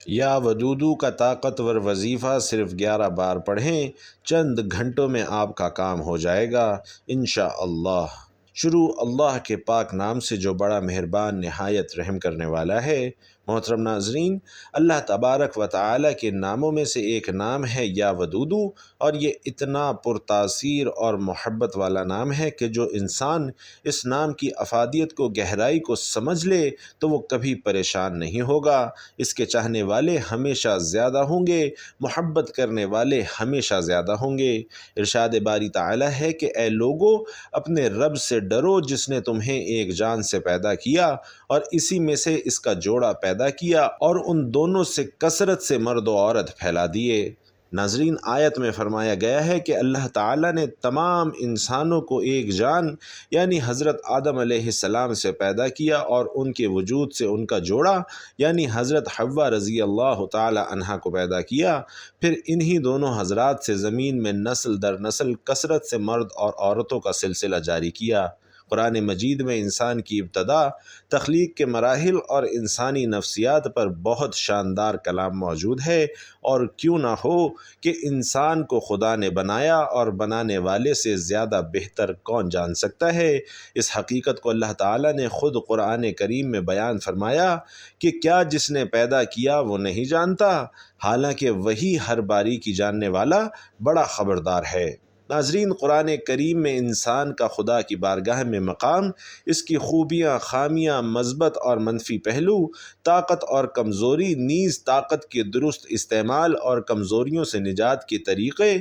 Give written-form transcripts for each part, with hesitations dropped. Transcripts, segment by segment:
یا ودودو کا طاقتور وظیفہ صرف 11 بار پڑھیں، چند گھنٹوں میں آپ کا کام ہو جائے گا انشاءاللہ۔ شروع اللہ کے پاک نام سے جو بڑا مہربان نہایت رحم کرنے والا ہے۔ محترم ناظرین، اللہ تبارک و تعالی کے ناموں میں سے ایک نام ہے یا ودودو، اور یہ اتنا پرتاثیر اور محبت والا نام ہے کہ جو انسان اس نام کی افادیت کو گہرائی کو سمجھ لے تو وہ کبھی پریشان نہیں ہوگا۔ اس کے چاہنے والے ہمیشہ زیادہ ہوں گے، محبت کرنے والے ہمیشہ زیادہ ہوں گے۔ ارشاد باری تعالی ہے کہ اے لوگو، اپنے رب سے ڈرو جس نے تمہیں ایک جان سے پیدا کیا اور اسی میں سے اس کا جوڑا پیدا کیا اور ان دونوں سے کثرت سے مرد و عورت پھیلا دیے۔ ناظرین، آیت میں فرمایا گیا ہے کہ اللہ تعالیٰ نے تمام انسانوں کو ایک جان یعنی حضرت آدم علیہ السلام سے پیدا کیا اور ان کے وجود سے ان کا جوڑا یعنی حضرت حوا رضی اللہ تعالی عنہا کو پیدا کیا، پھر انہی دونوں حضرات سے زمین میں نسل در نسل کثرت سے مرد اور عورتوں کا سلسلہ جاری کیا۔ قرآن مجید میں انسان کی ابتدا، تخلیق کے مراحل اور انسانی نفسیات پر بہت شاندار کلام موجود ہے، اور کیوں نہ ہو کہ انسان کو خدا نے بنایا اور بنانے والے سے زیادہ بہتر کون جان سکتا ہے۔ اس حقیقت کو اللہ تعالیٰ نے خود قرآن کریم میں بیان فرمایا کہ کیا جس نے پیدا کیا وہ نہیں جانتا، حالانکہ وہی ہر باریکی جاننے والا بڑا خبردار ہے۔ ناظرین، قرآن کریم میں انسان کا خدا کی بارگاہ میں مقام، اس کی خوبیاں، خامیاں، مثبت اور منفی پہلو، طاقت اور کمزوری، نیز طاقت کے درست استعمال اور کمزوریوں سے نجات کے طریقے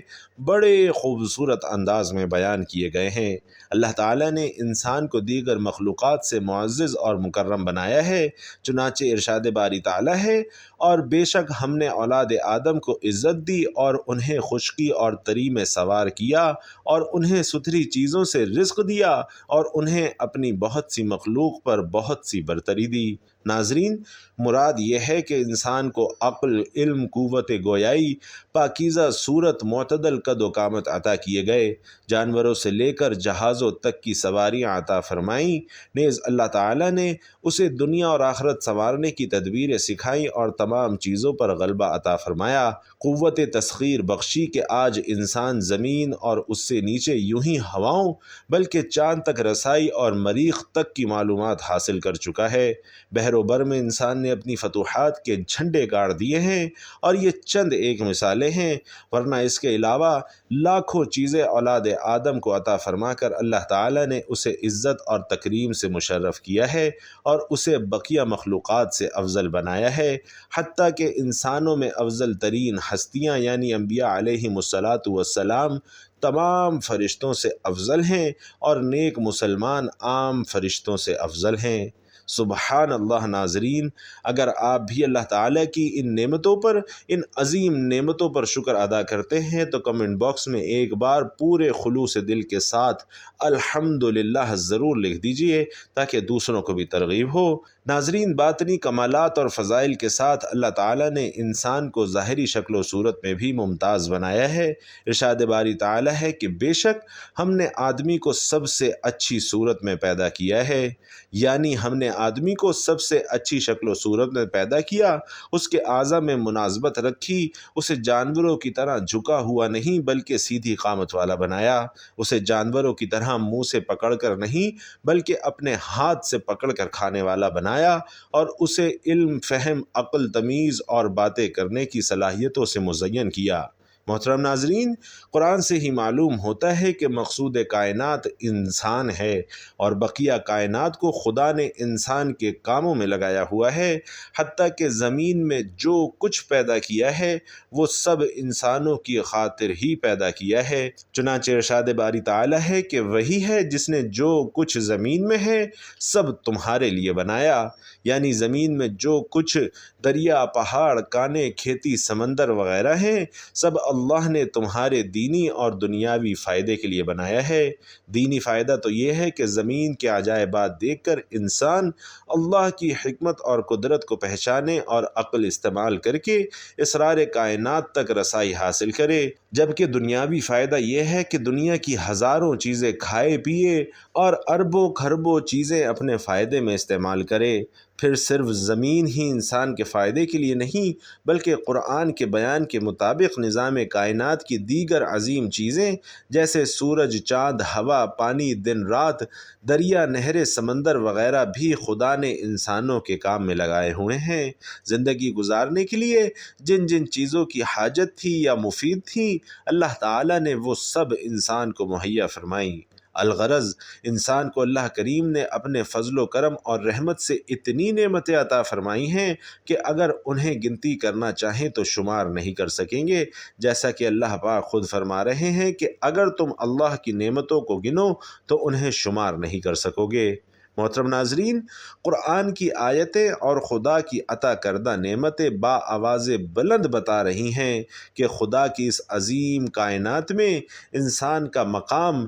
بڑے خوبصورت انداز میں بیان کیے گئے ہیں۔ اللہ تعالیٰ نے انسان کو دیگر مخلوقات سے معزز اور مکرم بنایا ہے، چنانچہ ارشاد باری تعالیٰ ہے، اور بے شک ہم نے اولاد آدم کو عزت دی اور انہیں خشکی اور تری میں سوار کیا اور انہیں ستھری چیزوں سے رزق دیا اور انہیں اپنی بہت سی مخلوق پر بہت سی برتری دی۔ ناظرین، مراد یہ ہے کہ انسان کو عقل، علم، قوت گویائی، پاکیزہ صورت، معتدل قد و قامت عطا کیے گئے، جانوروں سے لے کر جہازوں تک کی سواریاں عطا فرمائیں، نیز اللہ تعالیٰ نے اسے دنیا اور آخرت سنوارنے کی تدبیریں سکھائیں اور تمام چیزوں پر غلبہ عطا فرمایا، قوت تسخیر بخشی کہ آج انسان زمین اور اس سے نیچے یوں ہی ہواؤں بلکہ چاند تک رسائی اور مریخ تک کی معلومات حاصل کر چکا ہے۔ بحر و بر میں انسان نے اپنی فتوحات کے جھنڈے گاڑ دیے ہیں، اور یہ چند ایک مثالیں ہیں، ورنہ اس کے علاوہ لاکھوں چیزیں اولاد آدم کو عطا فرما کر اللہ تعالیٰ نے اسے عزت اور تکریم سے مشرف کیا ہے اور اسے بقیہ مخلوقات سے افضل بنایا ہے، حتیٰ کہ انسانوں میں افضل ترین ہستیاں یعنی انبیاء علیہم الصلاۃ والسلام تمام فرشتوں سے افضل ہیں اور نیک مسلمان عام فرشتوں سے افضل ہیں۔ سبحان اللہ۔ ناظرین، اگر آپ بھی اللہ تعالیٰ کی ان نعمتوں پر، ان عظیم نعمتوں پر شکر ادا کرتے ہیں تو کمنٹ باکس میں ایک بار پورے خلوص دل کے ساتھ الحمدللہ ضرور لکھ دیجئے تاکہ دوسروں کو بھی ترغیب ہو۔ ناظرین، باطنی کمالات اور فضائل کے ساتھ اللہ تعالیٰ نے انسان کو ظاہری شکل و صورت میں بھی ممتاز بنایا ہے۔ ارشاد باری تعالیٰ ہے کہ بے شک ہم نے آدمی کو سب سے اچھی صورت میں پیدا کیا ہے، یعنی ہم نے آدمی کو سب سے اچھی شکل و صورت میں پیدا کیا، اس کے اعضاء میں مناسبت رکھی، اسے جانوروں کی طرح جھکا ہوا نہیں بلکہ سیدھی قامت والا بنایا، اسے جانوروں کی طرح منہ سے پکڑ کر نہیں بلکہ اپنے ہاتھ سے پکڑ کر کھانے والا بنایا، اور اسے علم، فہم، عقل، تمیز اور باتیں کرنے کی صلاحیتوں سے مزین کیا۔ محترم ناظرین، قرآن سے ہی معلوم ہوتا ہے کہ مقصود کائنات انسان ہے اور بقیہ کائنات کو خدا نے انسان کے کاموں میں لگایا ہوا ہے، حتیٰ کہ زمین میں جو کچھ پیدا کیا ہے وہ سب انسانوں کی خاطر ہی پیدا کیا ہے۔ چنانچہ ارشاد باری تعالیٰ ہے کہ وہی ہے جس نے جو کچھ زمین میں ہے سب تمہارے لیے بنایا، یعنی زمین میں جو کچھ دریا، پہاڑ، کانے، کھیتی، سمندر وغیرہ ہیں سب اللہ نے تمہارے دینی اور دنیاوی فائدے کے لیے بنایا ہے۔ دینی فائدہ تو یہ ہے کہ زمین کے عجائبات دیکھ کر انسان اللہ کی حکمت اور قدرت کو پہچانے اور عقل استعمال کر کے اسرار کائنات تک رسائی حاصل کرے، جبکہ دنیاوی فائدہ یہ ہے کہ دنیا کی ہزاروں چیزیں کھائے پیے اور اربوں خربوں چیزیں اپنے فائدے میں استعمال کرے۔ پھر صرف زمین ہی انسان کے فائدے کے لیے نہیں بلکہ قرآن کے بیان کے مطابق نظام کائنات کی دیگر عظیم چیزیں جیسے سورج، چاند، ہوا، پانی، دن رات، دریا، نہریں، سمندر وغیرہ بھی خدا نے انسانوں کے کام میں لگائے ہوئے ہیں۔ زندگی گزارنے کے لیے جن جن چیزوں کی حاجت تھی یا مفید تھی اللہ تعالیٰ نے وہ سب انسان کو مہیا فرمائیں۔ الغرض انسان کو اللہ کریم نے اپنے فضل و کرم اور رحمت سے اتنی نعمتیں عطا فرمائی ہیں کہ اگر انہیں گنتی کرنا چاہیں تو شمار نہیں کر سکیں گے، جیسا کہ اللہ پاک خود فرما رہے ہیں کہ اگر تم اللہ کی نعمتوں کو گنو تو انہیں شمار نہیں کر سکو گے۔ محترم ناظرین، قرآن کی آیتیں اور خدا کی عطا کردہ نعمتیں آواز بلند بتا رہی ہیں کہ خدا کی اس عظیم کائنات میں انسان کا مقام،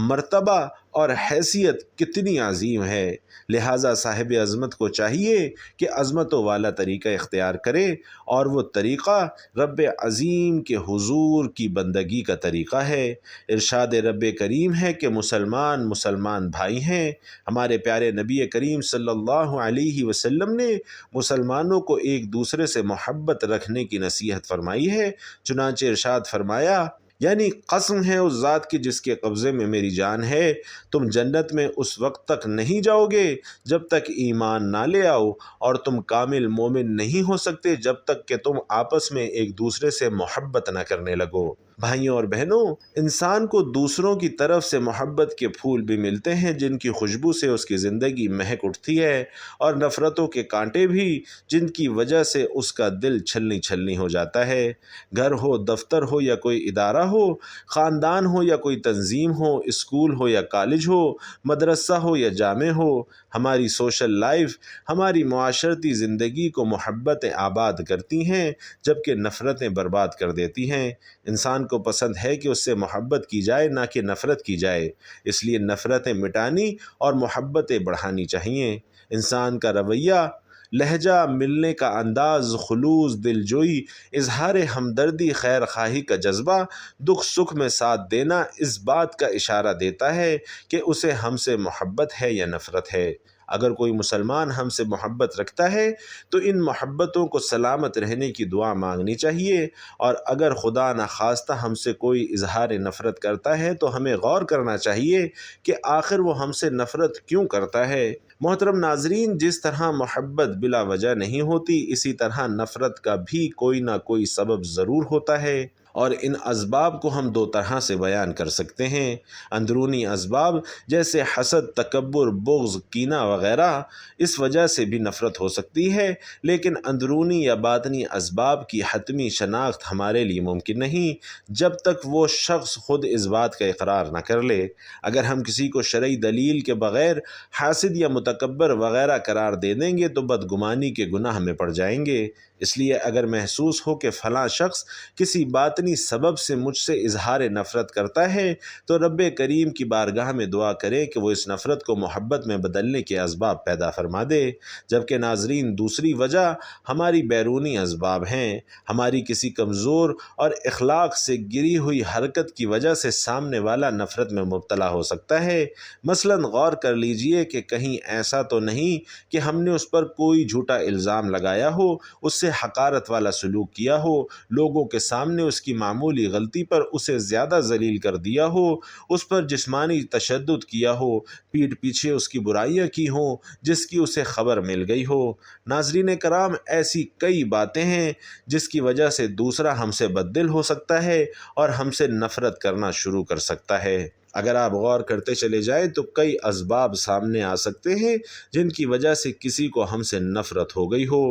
مرتبہ اور حیثیت کتنی عظیم ہے۔ لہٰذا صاحب عظمت کو چاہیے کہ عظمتوں والا طریقہ اختیار کرے، اور وہ طریقہ رب عظیم کے حضور کی بندگی کا طریقہ ہے۔ ارشاد رب کریم ہے کہ مسلمان بھائی ہیں۔ ہمارے پیارے نبی کریم صلی اللہ علیہ وسلم نے مسلمانوں کو ایک دوسرے سے محبت رکھنے کی نصیحت فرمائی ہے، چنانچہ ارشاد فرمایا، یعنی قسم ہے اس ذات کی جس کے قبضے میں میری جان ہے، تم جنت میں اس وقت تک نہیں جاؤ گے جب تک ایمان نہ لے آؤ، اور تم کامل مومن نہیں ہو سکتے جب تک کہ تم آپس میں ایک دوسرے سے محبت نہ کرنے لگو۔ بھائیوں اور بہنوں، انسان کو دوسروں کی طرف سے محبت کے پھول بھی ملتے ہیں جن کی خوشبو سے اس کی زندگی مہک اٹھتی ہے، اور نفرتوں کے کانٹے بھی جن کی وجہ سے اس کا دل چھلنی چھلنی ہو جاتا ہے۔ گھر ہو، دفتر ہو یا کوئی ادارہ ہو، خاندان ہو یا کوئی تنظیم ہو، اسکول ہو یا کالج ہو، مدرسہ ہو یا جامع ہو، ہماری سوشل لائف، ہماری معاشرتی زندگی کو محبتیں آباد کرتی ہیں جبکہ نفرتیں برباد کر دیتی ہیں۔ انسان کو پسند ہے کہ اس سے محبت کی جائے، نہ کہ نفرت کی جائے، اس لیے نفرتیں مٹانی اور محبتیں بڑھانی چاہیے۔ انسان کا رویہ، لہجہ، ملنے کا انداز، خلوص، دلجوئی، اظہار ہمدردی، خیر خواہی کا جذبہ، دکھ سکھ میں ساتھ دینا اس بات کا اشارہ دیتا ہے کہ اسے ہم سے محبت ہے یا نفرت ہے۔ اگر کوئی مسلمان ہم سے محبت رکھتا ہے تو ان محبتوں کو سلامت رہنے کی دعا مانگنی چاہیے، اور اگر خدا نخواستہ ہم سے کوئی اظہار نفرت کرتا ہے تو ہمیں غور کرنا چاہیے کہ آخر وہ ہم سے نفرت کیوں کرتا ہے۔ محترم ناظرین، جس طرح محبت بلا وجہ نہیں ہوتی، اسی طرح نفرت کا بھی کوئی نہ کوئی سبب ضرور ہوتا ہے، اور ان اسباب کو ہم دو طرح سے بیان کر سکتے ہیں۔ اندرونی اسباب جیسے حسد، تکبر، بغض، کینہ وغیرہ، اس وجہ سے بھی نفرت ہو سکتی ہے، لیکن اندرونی یا باطنی اسباب کی حتمی شناخت ہمارے لیے ممکن نہیں جب تک وہ شخص خود اس بات کا اقرار نہ کر لے۔ اگر ہم کسی کو شرعی دلیل کے بغیر حاسد یا متکبر وغیرہ قرار دے دیں گے تو بدگمانی کے گناہ میں پڑ جائیں گے۔ اس لیے اگر محسوس ہو کہ فلاں شخص کسی باطنی سبب سے مجھ سے اظہار نفرت کرتا ہے تو رب کریم کی بارگاہ میں دعا کریں کہ وہ اس نفرت کو محبت میں بدلنے کے اسباب پیدا فرما دے۔ جبکہ ناظرین، دوسری وجہ ہماری بیرونی اسباب ہیں۔ ہماری کسی کمزور اور اخلاق سے گری ہوئی حرکت کی وجہ سے سامنے والا نفرت میں مبتلا ہو سکتا ہے۔ مثلا غور کر لیجئے کہ کہیں ایسا تو نہیں کہ ہم نے اس پر کوئی جھوٹا الزام لگایا ہو، اس سے حقارت والا سلوک کیا ہو، لوگوں کے سامنے اس کی معمولی غلطی پر اسے زیادہ ذلیل کر دیا ہو، اس پر جسمانی تشدد کیا ہو، پیٹھ پیچھے اس کی برائیاں کی ہوں جس کی اسے خبر مل گئی ہو۔ ناظرین کرام، ایسی کئی باتیں ہیں جس کی وجہ سے دوسرا ہم سے بددل ہو سکتا ہے اور ہم سے نفرت کرنا شروع کر سکتا ہے۔ اگر آپ غور کرتے چلے جائیں تو کئی اسباب سامنے آ سکتے ہیں جن کی وجہ سے کسی کو ہم سے نفرت ہو گئی ہو۔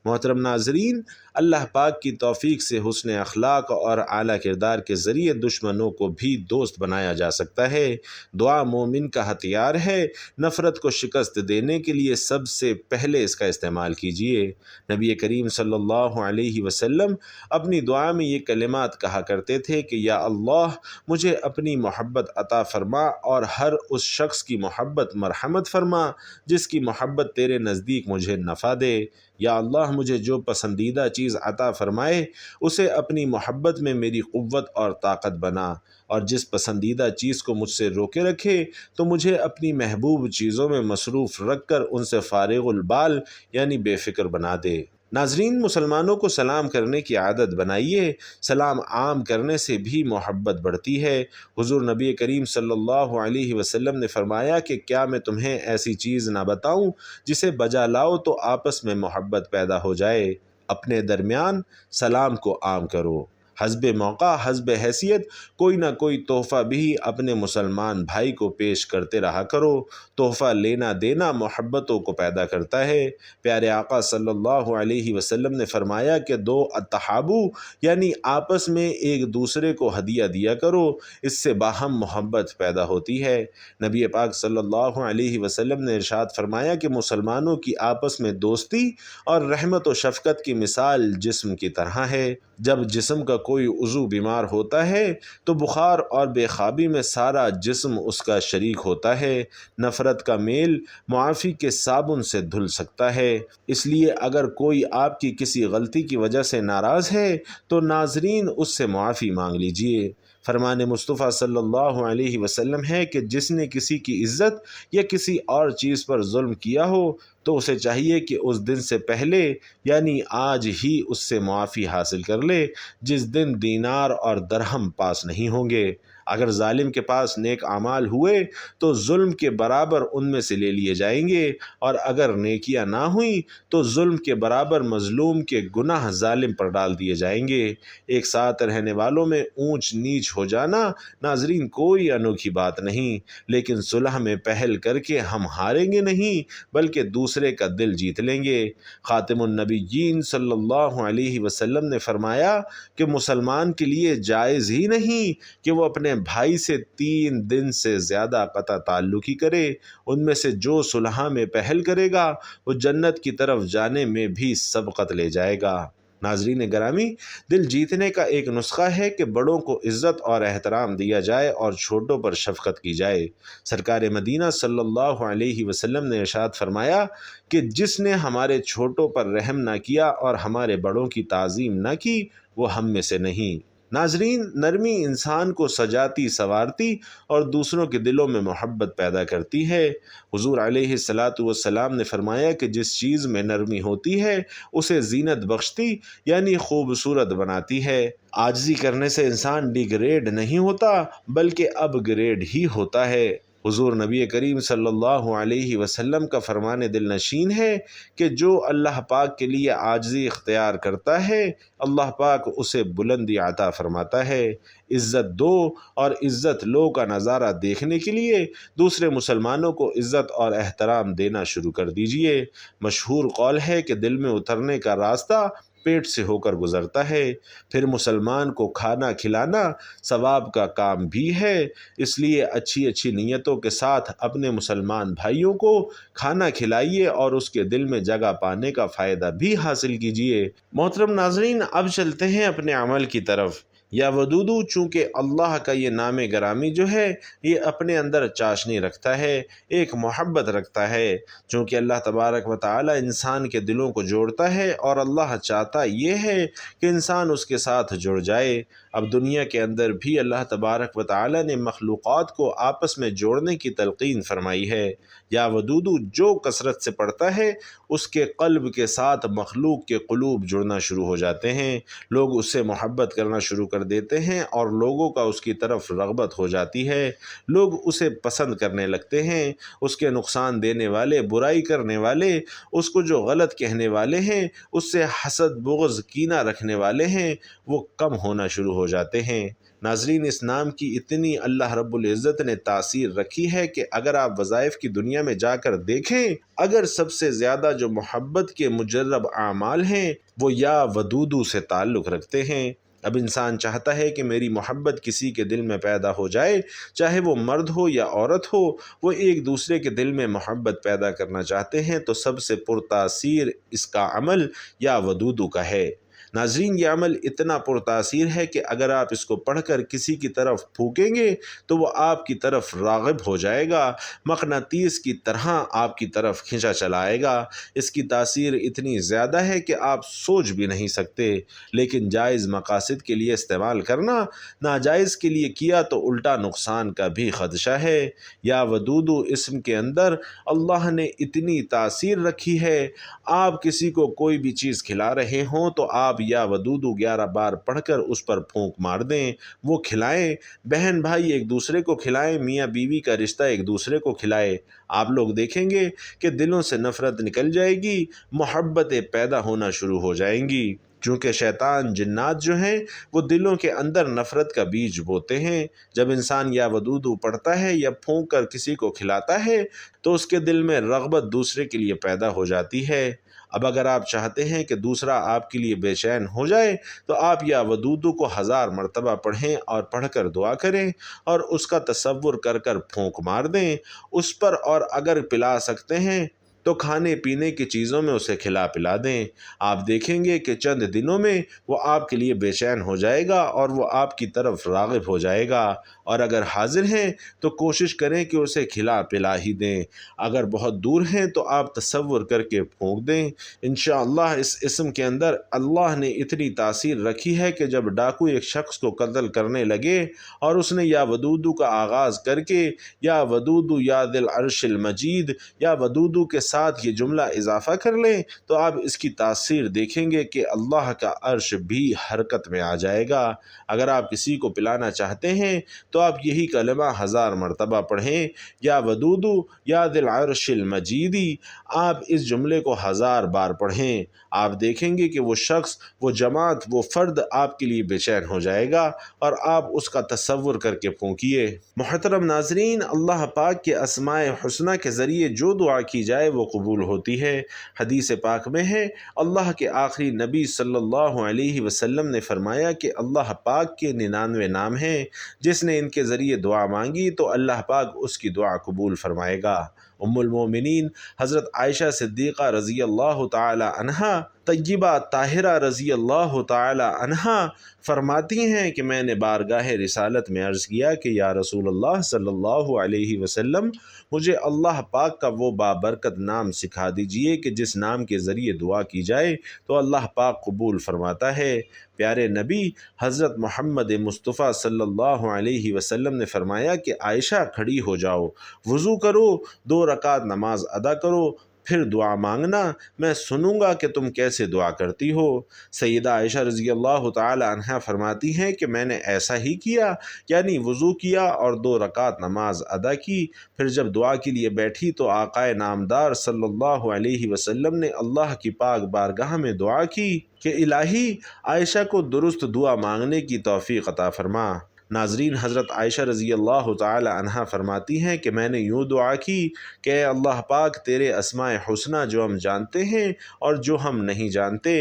محترم ناظرین، اللہ پاک کی توفیق سے حسن اخلاق اور اعلیٰ کردار کے ذریعے دشمنوں کو بھی دوست بنایا جا سکتا ہے۔ دعا مومن کا ہتھیار ہے، نفرت کو شکست دینے کے لیے سب سے پہلے اس کا استعمال کیجیے۔ نبی کریم صلی اللہ علیہ وسلم اپنی دعا میں یہ کلمات کہا کرتے تھے کہ یا اللہ، مجھے اپنی محبت عطا عطا فرما اور ہر اس شخص کی محبت مرحمت فرما جس کی محبت تیرے نزدیک مجھے نفع دے۔ یا اللہ مجھے جو پسندیدہ چیز عطا فرمائے اسے اپنی محبت میں میری قوت اور طاقت بنا، اور جس پسندیدہ چیز کو مجھ سے روکے رکھے تو مجھے اپنی محبوب چیزوں میں مصروف رکھ کر ان سے فارغ البال یعنی بے فکر بنا دے۔ ناظرین، مسلمانوں کو سلام کرنے کی عادت بنائیے، سلام عام کرنے سے بھی محبت بڑھتی ہے۔ حضور نبی کریم صلی اللہ علیہ وسلم نے فرمایا کہ کیا میں تمہیں ایسی چیز نہ بتاؤں جسے بجا لاؤ تو آپس میں محبت پیدا ہو جائے؟ اپنے درمیان سلام کو عام کرو، حسب موقع حسب حیثیت کوئی نہ کوئی تحفہ بھی اپنے مسلمان بھائی کو پیش کرتے رہا کرو۔ تحفہ لینا دینا محبتوں کو پیدا کرتا ہے۔ پیارے آقا صلی اللہ علیہ وسلم نے فرمایا کہ دو اتحابو یعنی آپس میں ایک دوسرے کو ہدیہ دیا کرو، اس سے باہم محبت پیدا ہوتی ہے۔ نبی پاک صلی اللہ علیہ وسلم نے ارشاد فرمایا کہ مسلمانوں کی آپس میں دوستی اور رحمت و شفقت کی مثال جسم کی طرح ہے۔ جب جسم کا کوئی عضو بیمار ہوتا ہے تو بخار اور بے خوابی میں سارا جسم اس کا شریک ہوتا ہے۔ نفرت کا میل معافی کے صابن سے دھل سکتا ہے۔ اس لیے اگر کوئی آپ کی کسی غلطی کی وجہ سے ناراض ہے تو ناظرین اس سے معافی مانگ لیجئے۔ فرمان مصطفیٰ صلی اللہ علیہ وسلم ہے کہ جس نے کسی کی عزت یا کسی اور چیز پر ظلم کیا ہو تو اسے چاہیے کہ اس دن سے پہلے یعنی آج ہی اس سے معافی حاصل کر لے جس دن دینار اور درہم پاس نہیں ہوں گے۔ اگر ظالم کے پاس نیک اعمال ہوئے تو ظلم کے برابر ان میں سے لے لیے جائیں گے، اور اگر نیکیاں نہ ہوئیں تو ظلم کے برابر مظلوم کے گناہ ظالم پر ڈال دیے جائیں گے۔ ایک ساتھ رہنے والوں میں اونچ نیچ ہو جانا ناظرین کوئی انوکھی بات نہیں، لیکن صلح میں پہل کر کے ہم ہاریں گے نہیں بلکہ دوسرے کا دل جیت لیں گے۔ خاتم النبیین صلی اللہ علیہ وسلم نے فرمایا کہ مسلمان کے لیے جائز ہی نہیں کہ وہ اپنے بھائی سے 3 دن سے زیادہ قطع تعلقی کرے۔ ان میں سے جو صلح میں پہل کرے گا وہ جنت کی طرف جانے میں بھی سبقت لے جائے گا۔ ناظرین گرامی، دل جیتنے کا ایک نسخہ ہے کہ بڑوں کو عزت اور احترام دیا جائے اور چھوٹوں پر شفقت کی جائے۔ سرکار مدینہ صلی اللہ علیہ وسلم نے ارشاد فرمایا کہ جس نے ہمارے چھوٹوں پر رحم نہ کیا اور ہمارے بڑوں کی تعظیم نہ کی وہ ہم میں سے نہیں۔ ناظرین، نرمی انسان کو سجاتی سنوارتی اور دوسروں کے دلوں میں محبت پیدا کرتی ہے۔ حضور علیہ السلام نے فرمایا کہ جس چیز میں نرمی ہوتی ہے اسے زینت بخشتی یعنی خوبصورت بناتی ہے۔ عاجزی کرنے سے انسان ڈی گریڈ نہیں ہوتا بلکہ اپ گریڈ ہی ہوتا ہے۔ حضور نبی کریم صلی اللہ علیہ وسلم کا فرمان دل نشین ہے کہ جو اللہ پاک کے لیے عاجزی اختیار کرتا ہے اللہ پاک اسے بلندی عطا فرماتا ہے۔ عزت دو اور عزت لو کا نظارہ دیکھنے کے لیے دوسرے مسلمانوں کو عزت اور احترام دینا شروع کر دیجئے۔ مشہور قول ہے کہ دل میں اترنے کا راستہ پیٹ سے ہو کر گزرتا ہے، پھر مسلمان کو کھانا کھلانا ثواب کا کام بھی ہے۔ اس لیے اچھی اچھی نیتوں کے ساتھ اپنے مسلمان بھائیوں کو کھانا کھلائیے اور اس کے دل میں جگہ پانے کا فائدہ بھی حاصل کیجیے۔ محترم ناظرین، اب چلتے ہیں اپنے عمل کی طرف۔ یا ودودو، چونکہ اللہ کا یہ نام گرامی جو ہے یہ اپنے اندر چاشنی رکھتا ہے، ایک محبت رکھتا ہے، چونکہ اللہ تبارک و تعالی انسان کے دلوں کو جوڑتا ہے اور اللہ چاہتا یہ ہے کہ انسان اس کے ساتھ جڑ جائے۔ اب دنیا کے اندر بھی اللہ تبارک و تعالی نے مخلوقات کو آپس میں جوڑنے کی تلقین فرمائی ہے۔ یا ودودو جو کثرت سے پڑھتا ہے اس کے قلب کے ساتھ مخلوق کے قلوب جڑنا شروع ہو جاتے ہیں، لوگ اس سے محبت کرنا شروع کر دیتے ہیں اور لوگوں کا اس کی طرف رغبت ہو جاتی ہے، لوگ اسے پسند کرنے لگتے ہیں۔ اس کے نقصان دینے والے، برائی کرنے والے، اس کو جو غلط کہنے والے ہیں، اس سے حسد بغض کینہ رکھنے والے ہیں، وہ کم ہونا شروع ہو جاتے ہیں۔ ناظرین، اس نام کی اتنی اللہ رب العزت نے تاثیر رکھی ہے کہ اگر آپ وظائف کی دنیا میں جا کر دیکھیں، اگر سب سے زیادہ جو محبت کے مجرب اعمال ہیں وہ یا ودودو سے تعلق رکھتے ہیں۔ اب انسان چاہتا ہے کہ میری محبت کسی کے دل میں پیدا ہو جائے، چاہے وہ مرد ہو یا عورت ہو، وہ ایک دوسرے کے دل میں محبت پیدا کرنا چاہتے ہیں تو سب سے پرتاثیر اس کا عمل یا ودودو کا ہے۔ ناظرین، یہ عمل اتنا پرتاثیر ہے کہ اگر آپ اس کو پڑھ کر کسی کی طرف پھونکیں گے تو وہ آپ کی طرف راغب ہو جائے گا، مقناطیس کی طرح آپ کی طرف کھینچا چلائے گا۔ اس کی تاثیر اتنی زیادہ ہے کہ آپ سوچ بھی نہیں سکتے، لیکن جائز مقاصد کے لیے استعمال کرنا، ناجائز کے لیے کیا تو الٹا نقصان کا بھی خدشہ ہے۔ یا ودودو اسم کے اندر اللہ نے اتنی تاثیر رکھی ہے، آپ کسی کو کوئی بھی چیز کھلا رہے ہوں تو آپ یا ودودو 11 بار پڑھ کر اس پر پھونک مار دیں، وہ کھلائیں، بہن بھائی ایک دوسرے کو کھلائیں، میاں بیوی کا رشتہ ایک دوسرے کو کھلائے، آپ لوگ دیکھیں گے کہ دلوں سے نفرت نکل جائے گی، محبتیں پیدا ہونا شروع ہو جائیں گی، چونکہ شیطان جنات جو ہیں وہ دلوں کے اندر نفرت کا بیج بوتے ہیں۔ جب انسان یا ودودو پڑھتا ہے یا پھونک کر کسی کو کھلاتا ہے تو اس کے دل میں رغبت دوسرے کے لیے پیدا ہو جاتی ہے۔ اب اگر آپ چاہتے ہیں کہ دوسرا آپ کے لیے بے چین ہو جائے تو آپ یا ودودو کو 1000 مرتبہ پڑھیں اور پڑھ کر دعا کریں اور اس کا تصور کر کر پھونک مار دیں اس پر، اور اگر پلا سکتے ہیں تو کھانے پینے کی چیزوں میں اسے کھلا پلا دیں۔ آپ دیکھیں گے کہ چند دنوں میں وہ آپ کے لیے بے چین ہو جائے گا اور وہ آپ کی طرف راغب ہو جائے گا، اور اگر حاضر ہیں تو کوشش کریں کہ اسے کھلا پلا ہی دیں، اگر بہت دور ہیں تو آپ تصور کر کے پھونک دیں۔ انشاءاللہ اس اسم کے اندر اللہ نے اتنی تاثیر رکھی ہے کہ جب ڈاکو ایک شخص کو قتل کرنے لگے اور اس نے یا ودودو کا آغاز کر کے یا ودودو یا ذی العرش المجید یا ودودو کے ساتھ یہ جملہ اضافہ کر لیں تو آپ اس کی تاثیر دیکھیں گے کہ اللہ کا عرش بھی حرکت میں آ جائے گا۔ اگر آپ کسی کو پلانا چاہتے ہیں تو آپ یہی کلمہ 1000 مرتبہ پڑھیں، یا ودودو یا ذی العرش المجیدی، آپ اس جملے کو 1000 بار پڑھیں، آپ دیکھیں گے کہ وہ شخص، وہ جماعت، وہ فرد آپ کے لیے بے چین ہو جائے گا اور آپ اس کا تصور کر کے پھونکیے۔ محترم ناظرین، اللہ پاک کے اسماء حسنہ کے ذریعے جو دعا کی جائے وہ قبول ہوتی ہے۔ حدیث پاک میں ہے، اللہ کے آخری نبی صلی اللہ علیہ وسلم نے فرمایا کہ اللہ پاک کے 99 نام ہیں، جس نے ان کے ذریعے دعا مانگی تو اللہ پاک اس کی دعا قبول فرمائے گا۔ ام المومنین حضرت عائشہ صدیقہ رضی اللہ تعالی عنہا، طیبہ طاہرہ رضی اللہ تعالی عنہا فرماتی ہیں کہ میں نے بارگاہ رسالت میں عرض کیا کہ یا رسول اللہ صلی اللہ علیہ وسلم، مجھے اللہ پاک کا وہ بابرکت نام سکھا دیجئے کہ جس نام کے ذریعے دعا کی جائے تو اللہ پاک قبول فرماتا ہے۔ پیارے نبی حضرت محمد مصطفیٰ صلی اللہ علیہ وسلم نے فرمایا کہ عائشہ کھڑی ہو جاؤ، وضو کرو، 2 رکعت نماز ادا کرو، پھر دعا مانگنا، میں سنوں گا کہ تم کیسے دعا کرتی ہو۔ سیدہ عائشہ رضی اللہ تعالی عنہا فرماتی ہیں کہ میں نے ایسا ہی کیا، یعنی وضو کیا اور 2 رکعت نماز ادا کی، پھر جب دعا کے لیے بیٹھی تو آقا نامدار صلی اللہ علیہ وسلم نے اللہ کی پاک بارگاہ میں دعا کی کہ الہی عائشہ کو درست دعا مانگنے کی توفیق عطا فرما۔ ناظرین، حضرت عائشہ رضی اللہ تعالی عنہا فرماتی ہیں کہ میں نے یوں دعا کی کہ اے اللہ پاک، تیرے اسماء حسنہ جو ہم جانتے ہیں اور جو ہم نہیں جانتے،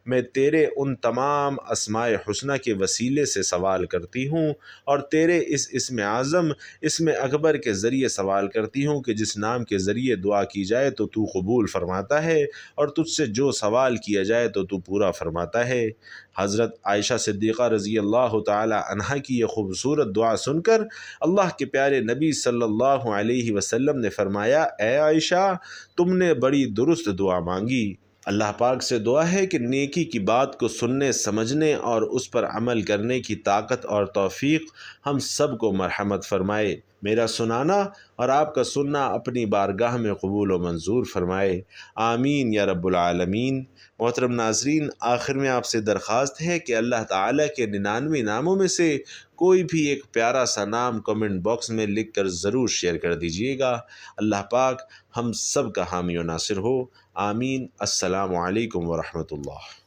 میں تیرے ان تمام اسماء حسنہ کے وسیلے سے سوال کرتی ہوں، اور تیرے اس اسم اعظم، اسم اکبر کے ذریعے سوال کرتی ہوں کہ جس نام کے ذریعے دعا کی جائے تو تو قبول فرماتا ہے، اور تجھ سے جو سوال کیا جائے تو تو پورا فرماتا ہے۔ حضرت عائشہ صدیقہ رضی اللہ تعالی عنہا کی یہ خوبصورت دعا سن کر اللہ کے پیارے نبی صلی اللہ علیہ وسلم نے فرمایا، اے عائشہ، تم نے بڑی درست دعا مانگی۔ اللہ پاک سے دعا ہے کہ نیکی کی بات کو سننے، سمجھنے اور اس پر عمل کرنے کی طاقت اور توفیق ہم سب کو مرحمت فرمائے۔ میرا سنانا اور آپ کا سننا اپنی بارگاہ میں قبول و منظور فرمائے، آمین یا رب العالمین۔ محترم ناظرین، آخر میں آپ سے درخواست ہے کہ اللہ تعالیٰ کے 99 ناموں میں سے کوئی بھی ایک پیارا سا نام کمنٹ باکس میں لکھ کر ضرور شیئر کر دیجیے گا۔ اللہ پاک ہم سب کا حامی و ناصر ہو، آمین۔ السلام علیکم ورحمۃ اللہ۔